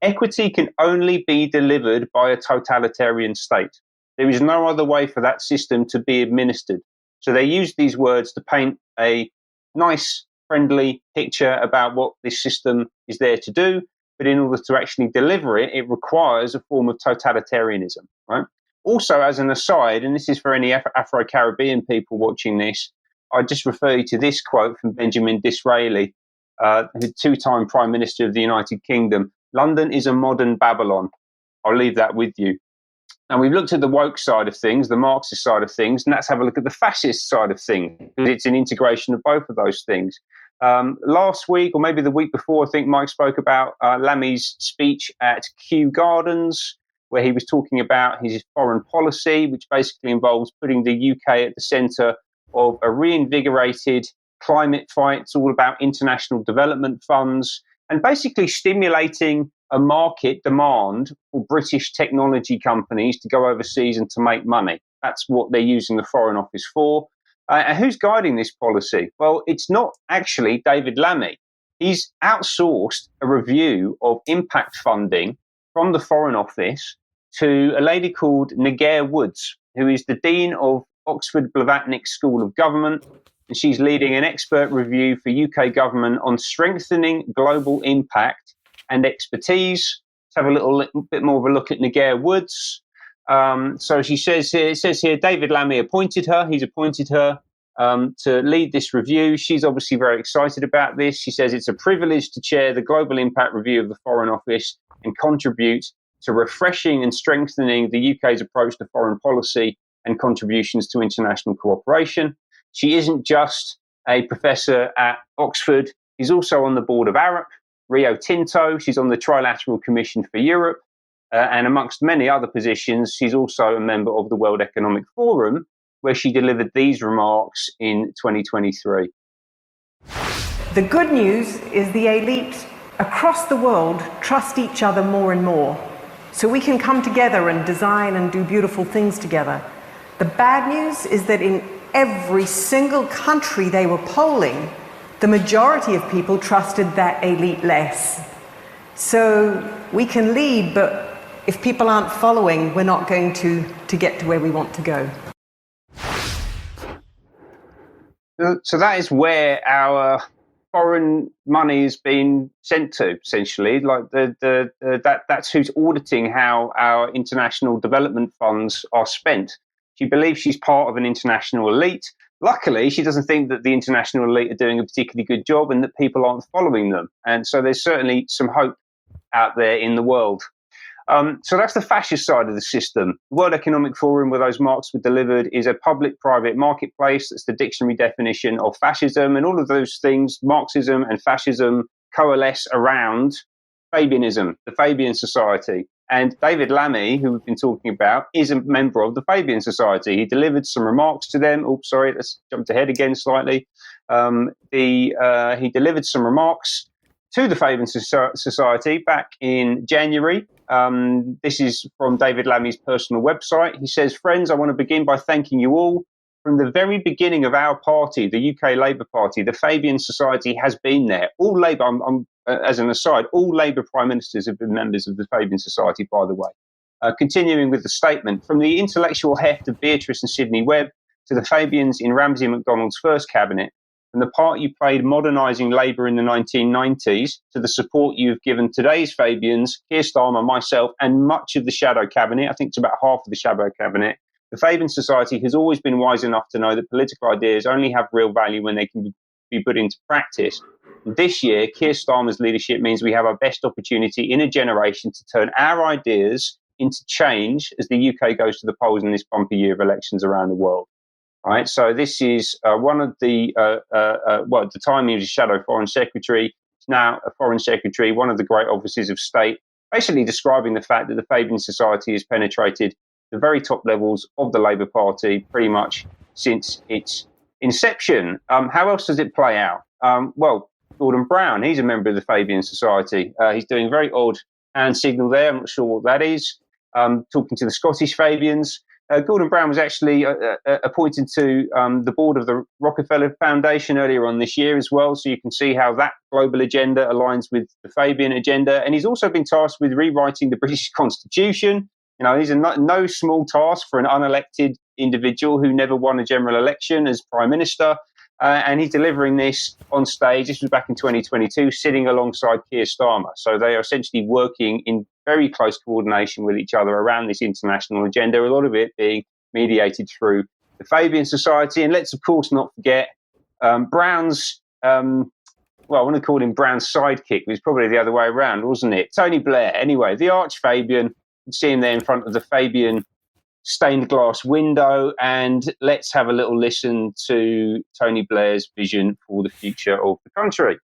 Equity can only be delivered by a totalitarian state. There is no other way for that system to be administered. So they use these words to paint a nice, friendly picture about what this system is there to do. But in order to actually deliver it, it requires a form of totalitarianism. Right? Also, as an aside, and this is for any Afro-Caribbean people watching this, I just refer you to this quote from Benjamin Disraeli, the two-time Prime Minister of the United Kingdom. London is a modern Babylon. I'll leave that with you. Now, we've looked at the woke side of things, the Marxist side of things, and let's have a look at the fascist side of things, because it's an integration of both of those things. Last week, or maybe the week before, I think Mike spoke about Lammy's speech at Kew Gardens, where he was talking about his foreign policy, which basically involves putting the UK at the centre of a reinvigorated climate fight. It's all about international development funds and basically stimulating a market demand for British technology companies to go overseas and to make money. That's what they're using the Foreign Office for. And who's guiding this policy? Well, it's not actually David Lammy. He's outsourced a review of impact funding from the Foreign Office to a lady called Naguère Woods, who is the Dean of Oxford Blavatnik School of Government. And she's leading an expert review for UK government on strengthening global impact and expertise. Let's have a little bit more of a look at Naguère Woods. So she says here, it says here, David Lammy appointed her. He's appointed her to lead this review. She's obviously very excited about this. She says it's a privilege to chair the Global Impact Review of the Foreign Office and contribute to refreshing and strengthening the UK's approach to foreign policy and contributions to international cooperation. She isn't just a professor at Oxford. She's also on the board of Arup, Rio Tinto. She's on the Trilateral Commission for Europe. And amongst many other positions, she's also a member of the World Economic Forum, where she delivered these remarks in 2023. The good news is the elite across the world trust each other more and more, so we can come together and design and do beautiful things together. The bad news is that in every single country they were polling, the majority of people trusted that elite less. So we can lead, but if people aren't following, we're not going to get to where we want to go. So that is where our foreign money has been sent to, essentially. Like that's who's auditing how our international development funds are spent. She believes she's part of an international elite. Luckily, she doesn't think that the international elite are doing a particularly good job and that people aren't following them. And so there's certainly some hope out there in the world. So that's the fascist side of the system. The World Economic Forum, where those marks were delivered, is a public-private marketplace. That's the dictionary definition of fascism. And all of those things, Marxism and fascism, coalesce around Fabianism, the Fabian Society. And David Lammy, who we've been talking about, is a member of the Fabian Society. He delivered some remarks to them. Oops, sorry, let's jump ahead again slightly. He delivered some remarks to the Fabian Society back in January. This is from David Lammy's personal website. He says, "Friends, I want to begin by thanking you all. From the very beginning of our party, the UK Labour Party, the Fabian Society has been there. All Labour, as an aside, all Labour Prime Ministers have been members of the Fabian Society, by the way." Continuing with the statement, "From the intellectual heft of Beatrice and Sidney Webb to the Fabians in Ramsay MacDonald's first cabinet, from the part you played modernising Labour in the 1990s to the support you've given today's Fabians, Keir Starmer, myself, and much of the shadow cabinet, I think it's about half of the shadow cabinet, the Fabian Society has always been wise enough to know that political ideas only have real value when they can be put into practice. This year, Keir Starmer's leadership means we have our best opportunity in a generation to turn our ideas into change as the UK goes to the polls in this bumpy year of elections around the world." Right, so this is one of the, at the time he was a shadow foreign secretary, now a foreign secretary, one of the great offices of state, basically describing the fact that the Fabian Society has penetrated the very top levels of the Labour Party pretty much since its inception. How else does it play out? Well, Gordon Brown, he's a member of the Fabian Society. He's doing a very odd hand signal there. I'm not sure what that is. Talking to the Scottish Fabians. Gordon Brown was actually appointed to the board of the Rockefeller Foundation earlier on this year as well. So you can see how that global agenda aligns with the Fabian agenda. And he's also been tasked with rewriting the British Constitution. You know, these are no small task for an unelected individual who never won a general election as Prime Minister. And he's delivering this on stage. This was back in 2022, sitting alongside Keir Starmer. So they are essentially working in very close coordination with each other around this international agenda, a lot of it being mediated through the Fabian Society. And let's, of course, not forget Brown's, I want to call him Brown's sidekick, but it's probably the other way around, wasn't it? Tony Blair. Anyway, the arch Fabian, you can see him there in front of the Fabian stained glass window, and let's have a little listen to Tony Blair's vision for the future of the country.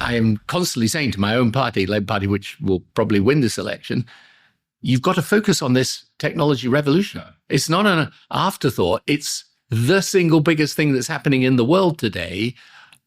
I am constantly saying to my own party, Labour Party, which will probably win this election, you've got to focus on this technology revolution. It's not an afterthought. It's the single biggest thing that's happening in the world today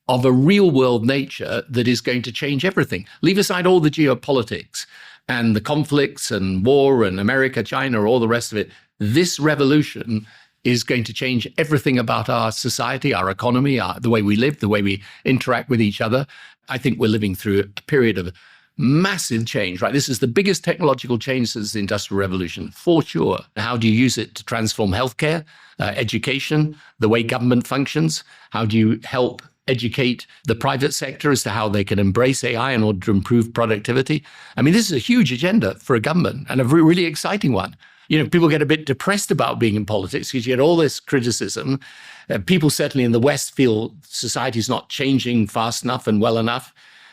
of a real world nature that is going to change everything. Leave aside all the geopolitics and the conflicts and war and America, China, all the rest of it. This revolution is going to change everything about our society, our economy, the way we live, the way we interact with each other. I think we're living through a period of massive change, right? This is the biggest technological change since the Industrial Revolution, for sure. How do you use it to transform healthcare, education, the way government functions? How do you help educate the private sector as to how they can embrace AI in order to improve productivity? I mean, this is a huge agenda for a government and a really exciting one. You know, people get a bit depressed about being in politics because you get all this criticism. People certainly in the West feel society's not changing fast enough and well enough.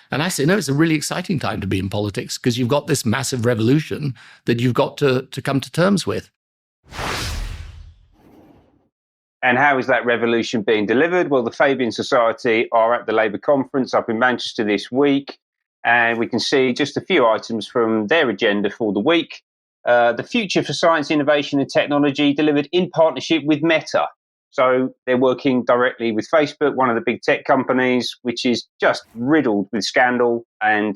And I say, no, it's a really exciting time to be in politics because you've got this massive revolution that you've got to come to terms with. And how is that revolution being delivered? Well, the Fabian Society are at the Labour conference up in Manchester this week, and we can see just a few items from their agenda for the week. The future for science, innovation and technology delivered in partnership with Meta. So they're working directly with Facebook, one of the big tech companies, which is just riddled with scandal and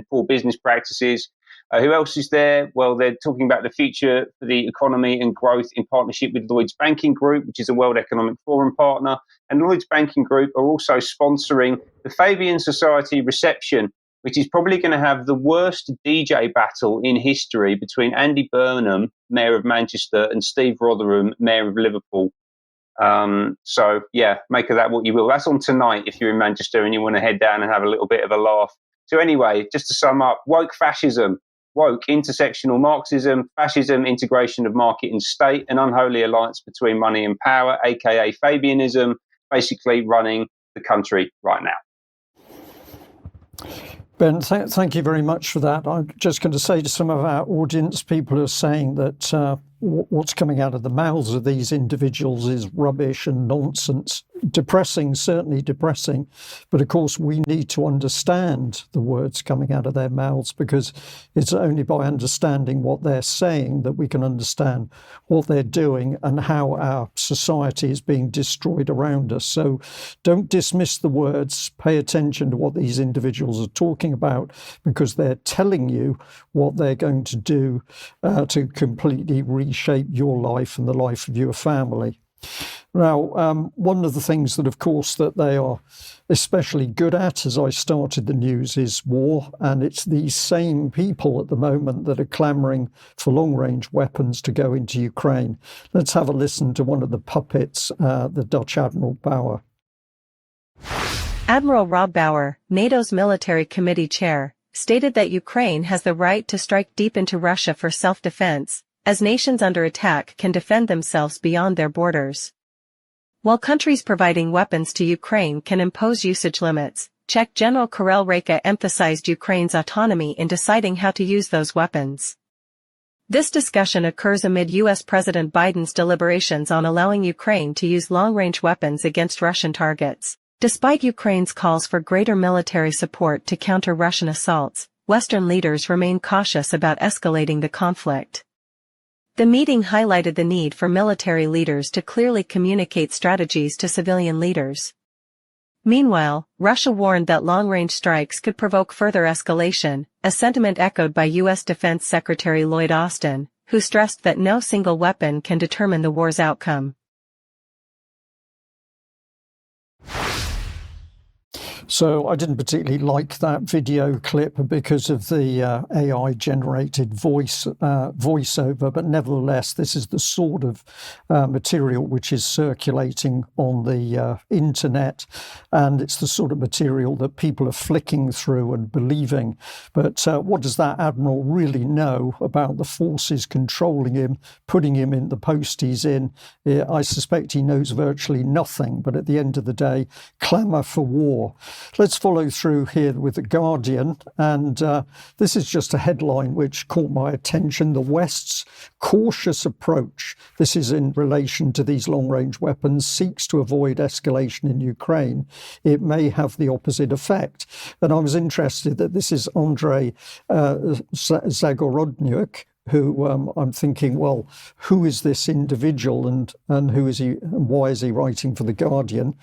poor business practices. Who else is there? Well, they're talking about the future for the economy and growth in partnership with Lloyds Banking Group, which is a World Economic Forum partner. And Lloyds Banking Group are also sponsoring the Fabian Society reception, which is probably going to have the worst DJ battle in history between Andy Burnham, Mayor of Manchester, and Steve Rotherham, Mayor of Liverpool. So, yeah, make of that what you will. That's on tonight if you're in Manchester and you want to head down and have a little bit of a laugh. So anyway, just to sum up, woke fascism. woke, intersectional Marxism, fascism, integration of market and state, an unholy alliance between money and power, aka Fabianism, basically running the country right now. Ben, thank you very much for that. I'm just going to say to some of our audience, people are saying that what's coming out of the mouths of these individuals is rubbish and nonsense. Depressing, certainly depressing. But of course, we need to understand the words coming out of their mouths, because it's only by understanding what they're saying that we can understand what they're doing and how our society is being destroyed around us. So don't dismiss the words. Pay attention to what these individuals are talking about, because they're telling you what they're going to do to completely reshape your life and the life of your family. Now, one of the things that, of course, that they are especially good at, as I started the news, is war. And it's these same people at the moment that are clamouring for long-range weapons to go into Ukraine. Let's have a listen to one of the puppets, the Dutch Admiral Bauer. Admiral Rob Bauer, NATO's military committee chair, stated that Ukraine has the right to strike deep into Russia for self-defense, as nations under attack can defend themselves beyond their borders. While countries providing weapons to Ukraine can impose usage limits, Czech General Karel Rejka emphasized Ukraine's autonomy in deciding how to use those weapons. This discussion occurs amid U.S. President Biden's deliberations on allowing Ukraine to use long-range weapons against Russian targets. Despite Ukraine's calls for greater military support to counter Russian assaults, Western leaders remain cautious about escalating the conflict. The meeting highlighted the need for military leaders to clearly communicate strategies to civilian leaders. Meanwhile, Russia warned that long-range strikes could provoke further escalation, a sentiment echoed by U.S. Defense Secretary Lloyd Austin, who stressed that no single weapon can determine the war's outcome. So I didn't particularly like that video clip because of the AI-generated voiceover, but nevertheless, this is the sort of material which is circulating on the internet, and it's the sort of material that people are flicking through and believing. But what does that admiral really know about the forces controlling him, putting him in the post he's in? I suspect he knows virtually nothing, but at the end of the day, clamour for war. Let's follow through here with The Guardian, and this is just a headline which caught my attention. The West's cautious approach, this is in relation to these long-range weapons, seeks to avoid escalation in Ukraine. It may have the opposite effect. And I was interested that this is Andrei Zagorodnyuk, who I'm thinking, well, who is this individual and who is he and why is he writing for The Guardian?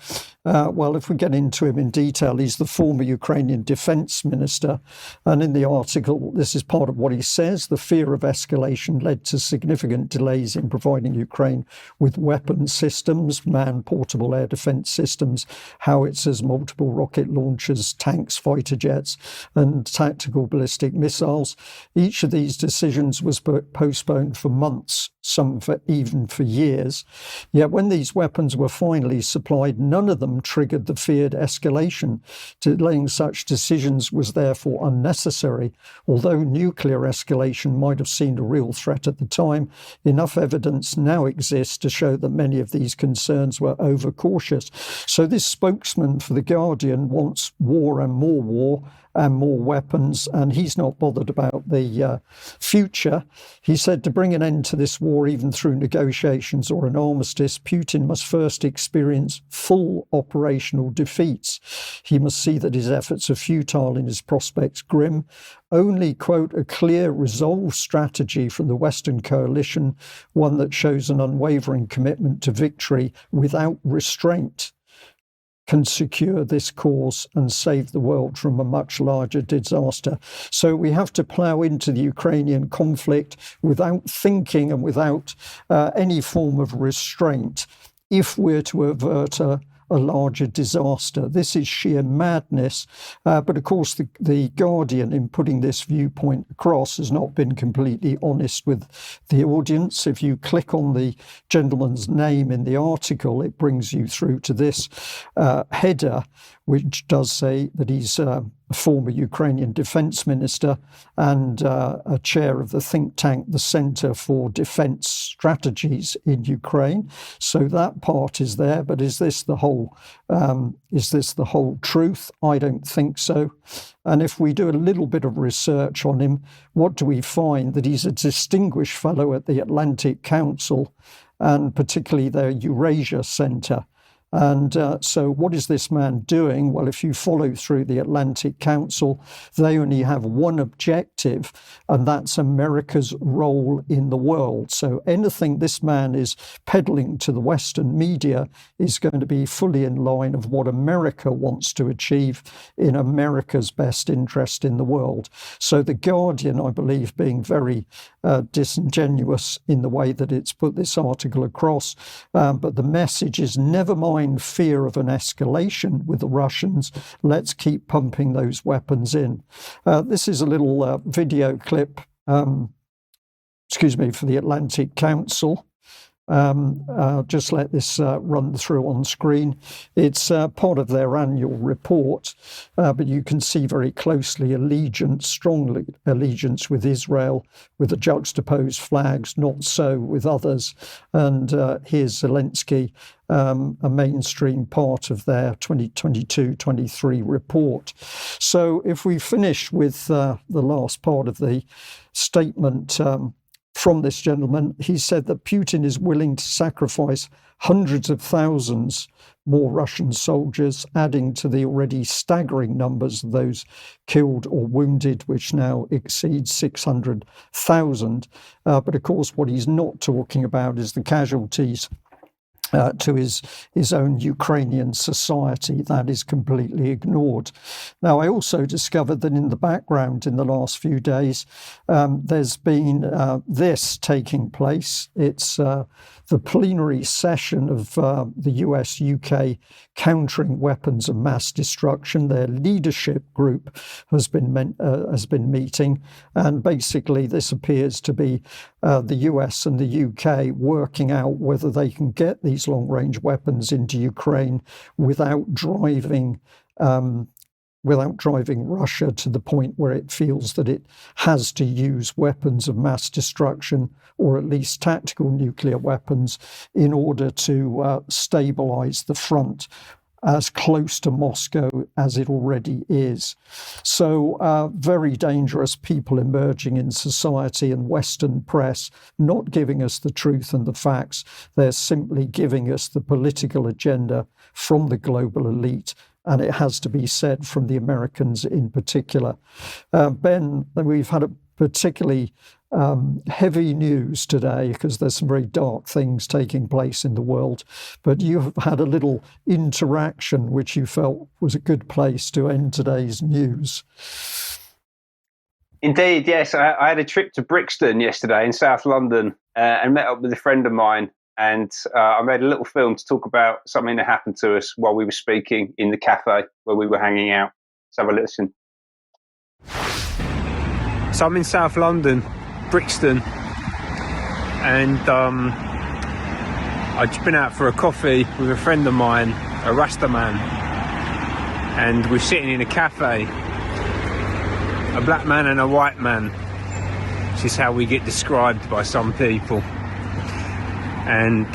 Well, if we get into him in detail, he's the former Ukrainian defense minister. And in the article, this is part of what he says. The fear of escalation led to significant delays in providing Ukraine with weapon systems, man-portable air defense systems, howitzers, multiple rocket launchers, tanks, fighter jets, and tactical ballistic missiles. Each of these decisions was postponed for months, some even for years. Yet when these weapons were finally supplied, none of them triggered the feared escalation. Delaying such decisions was therefore unnecessary. Although nuclear escalation might have seemed a real threat at the time, enough evidence now exists to show that many of these concerns were overcautious. So this spokesman for The Guardian wants war and more weapons, and he's not bothered about the future. He said to bring an end to this war, even through negotiations or an armistice, Putin must first experience full operational defeats. He must see that his efforts are futile and his prospects grim. Only, quote, a clear, resolved strategy from the Western coalition, one that shows an unwavering commitment to victory without restraint, can secure this cause and save the world from a much larger disaster. So we have to plough into the Ukrainian conflict without thinking and without any form of restraint if we're to avert a larger disaster. This is sheer madness. But of course, the Guardian, in putting this viewpoint across, has not been completely honest with the audience. If you click on the gentleman's name in the article, it brings you through to this header, which does say that he's a former Ukrainian defense minister and a chair of the think tank, the Center for Defense Strategies in Ukraine. So that part is there, but is this the whole truth? I don't think so. And if we do a little bit of research on him, what do we find? That he's a distinguished fellow at the Atlantic Council, and particularly their Eurasia Center. And so what is this man doing? Well, if you follow through the Atlantic Council, they only have one objective, and that's America's role in the world. So anything this man is peddling to the Western media is going to be fully in line of what America wants to achieve in America's best interest in the world. So The Guardian, I believe, being very disingenuous in the way that it's put this article across, but the message is never mind fear of an escalation with the Russians. Let's keep pumping those weapons in. This is a little video clip, for the Atlantic Council. Just let this run through on screen. It's part of their annual report, but you can see very closely strong allegiance with Israel, with the juxtaposed flags, not so with others. And here's Zelensky, a mainstream part of their 2022-23 report. So if we finish with the last part of the statement from this gentleman, he said that Putin is willing to sacrifice hundreds of thousands more Russian soldiers, adding to the already staggering numbers of those killed or wounded, which now exceeds 600,000. But of course, what he's not talking about is the casualties to his own Ukrainian society. That is completely ignored. Now, I also discovered that in the background in the last few days, there's been this taking place. It's the plenary session of the US-UK Countering Weapons of Mass Destruction. Their leadership group has been meeting, and basically this appears to be the US and the UK working out whether they can get these long-range weapons into Ukraine without driving Russia to the point where it feels that it has to use weapons of mass destruction, or at least tactical nuclear weapons, in order to stabilize the front as close to Moscow as it already is. So very dangerous people emerging in society and Western press, not giving us the truth and the facts. They're simply giving us the political agenda from the global elite, and it has to be said from the Americans in particular. Ben, we've had a particularly heavy news today because there's some very dark things taking place in the world, but you've had a little interaction which you felt was a good place to end today's news. Indeed, yes. I had a trip to Brixton yesterday in South London and met up with a friend of mine, and I made a little film to talk about something that happened to us while we were speaking in the cafe where we were hanging out. Let's have a listen. So I'm in South London, Brixton, and I'd just been out for a coffee with a friend of mine, a Rasta man, and we're sitting in a cafe, a black man and a white man, which is how we get described by some people, and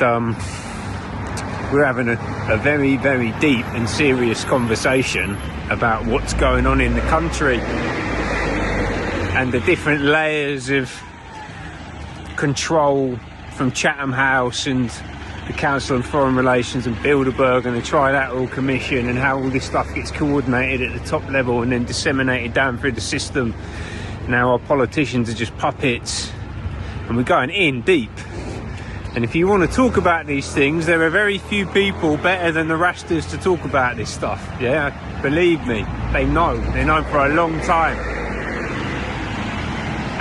we're having a very, very deep and serious conversation about what's going on in the country and the different layers of control from Chatham House and the Council on Foreign Relations and Bilderberg and the Trilateral Commission, and how all this stuff gets coordinated at the top level and then disseminated down through the system. Now our politicians are just puppets, and we're going in deep. And if you want to talk about these things, there are very few people better than the Rastas to talk about this stuff. Yeah, believe me, they know. They know for a long time.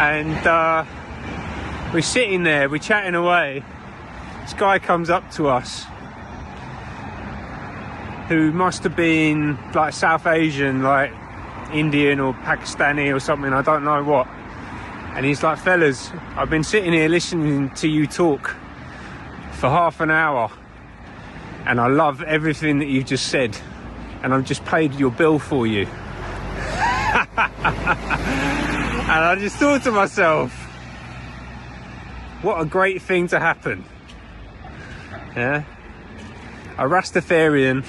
And we're sitting there, we're chatting away. This guy comes up to us, who must have been like South Asian, like Indian or Pakistani or something, I don't know what. And he's like, fellas, I've been sitting here listening to you talk for half an hour, and I love everything that you've just said, and I've just paid your bill for you. And I just thought to myself, what a great thing to happen. Yeah? A Rastafarian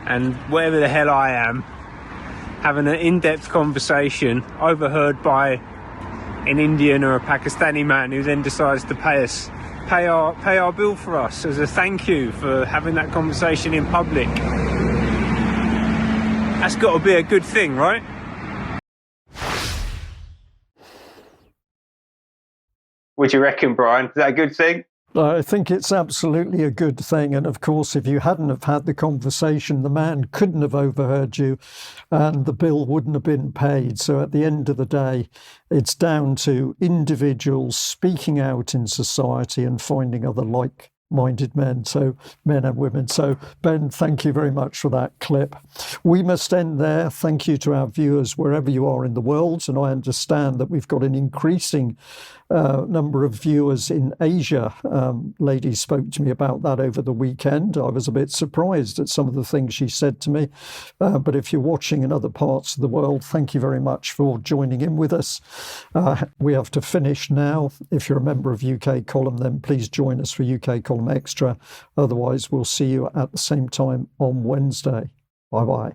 and whatever the hell I am having an in-depth conversation overheard by an Indian or a Pakistani man who then decides to pay our bill for us as a thank you for having that conversation in public. That's got to be a good thing, right? What do you reckon, Brian? Is that a good thing? I think it's absolutely a good thing. And of course, if you hadn't have had the conversation, the man couldn't have overheard you and the bill wouldn't have been paid. So at the end of the day, it's down to individuals speaking out in society and finding other like-minded men and women. So Ben, thank you very much for that clip. We must end there. Thank you to our viewers wherever you are in the world. And I understand that we've got an increasing number of viewers in Asia. Lady spoke to me about that over the weekend. I was a bit surprised at some of the things she said to me. But if you're watching in other parts of the world, thank you very much for joining in with us. We have to finish now. If you're a member of UK Column, then please join us for UK Column Extra. Otherwise, we'll see you at the same time on Wednesday. Bye-bye.